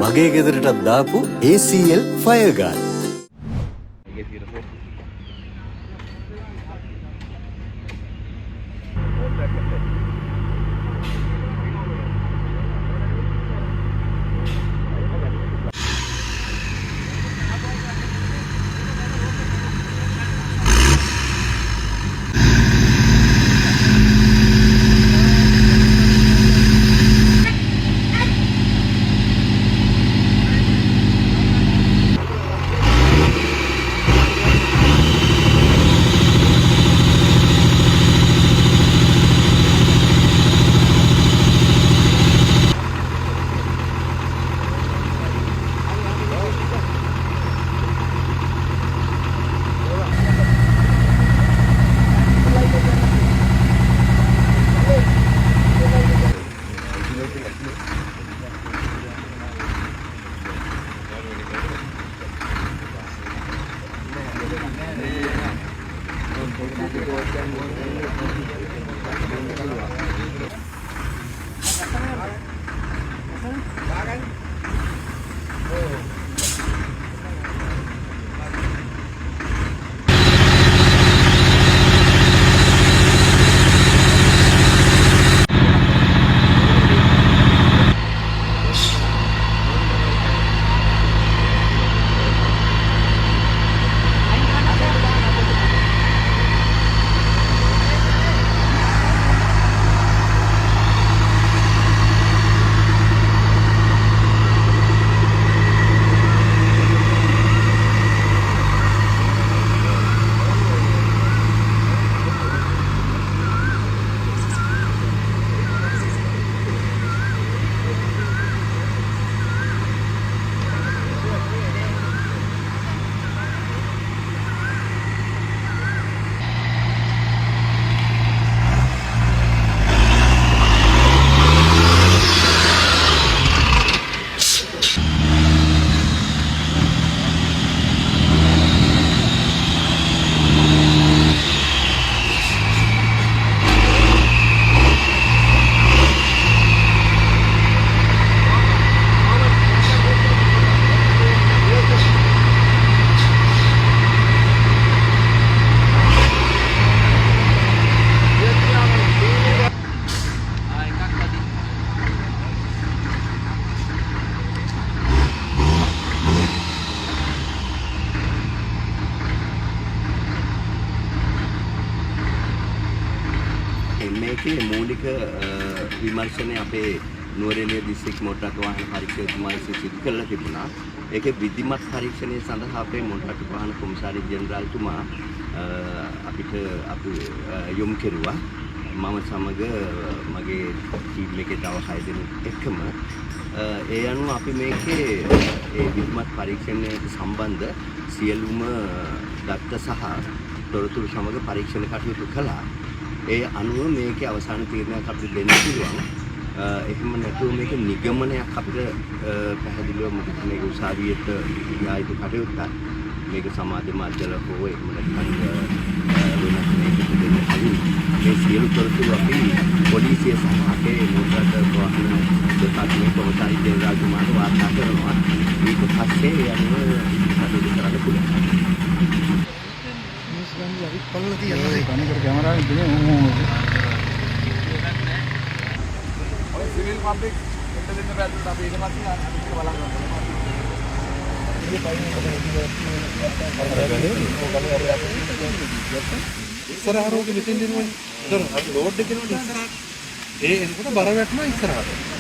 මගේ ගෙදරටත් දාපු ACL Fire Guard. මේකේ මූලික විමර්ශනය අපේ නුවරඑළිය දිස්ත්‍රික් මොටර් වාහන පරීක්ෂකතුමායි සිදු කරලා තිබුණා. ඒකේ විධිමත් පරීක්ෂණය සඳහා අපේ මොටර් වාහන කොමසාරි ජෙනරාල්තුමා අපිට යොමු කෙරුවා. මම සමග මගේ ටීම් එකේ තව 6 දෙනෙක් එක්කම ඒ අනුව අපි මේකේ ඒ විධිමත් පරීක්ෂණයට සම්බන්ධ සියලුම දත්ත සහ තොරතුරු සමග පරීක්ෂණ කටයුතු කළා. ඒ අනුව මේකේ අවසාන තීරණයක් අපිට දෙන්න පුළුවන්. එහෙම නැතුව මේක නිගමනයක් අපිට පැහැදිලිව මොකද මේක උසාවියට ගියා යුතු කටයුත්තක්. මේක සමාජ මාධ්‍යවල හෝ එහෙම නැත්නම් වෙනත් මේකට දෙන්න කලින් මේ සියලු තොරතුරු අපි පොලිසිය සහ අපේ මොටර් වාහන දෙපාර්තමේන්තුවේ කොමසාරි ජෙනරාල්තුමාට වාර්තා කරනවා. ඊට පස්සේ ඒ අනුව කටයුතු කරන්න පුළුවන්. කණිකර කැමරාවෙන් දිනේ ඔය සිවිල් පබ්ලික් එන්න දෙන්න බැලුවා අපි ඊට පස්සේ අනිත් බලන්න ඕනේ. ඉස්සරහ රෝගෙ මෙතෙන් දෙනවනේ. ඒතර ලෝඩ් එක දෙනකොට ඉස්සරහට. ඒ එනකොට බර වැටෙනවා ඉස්සරහට.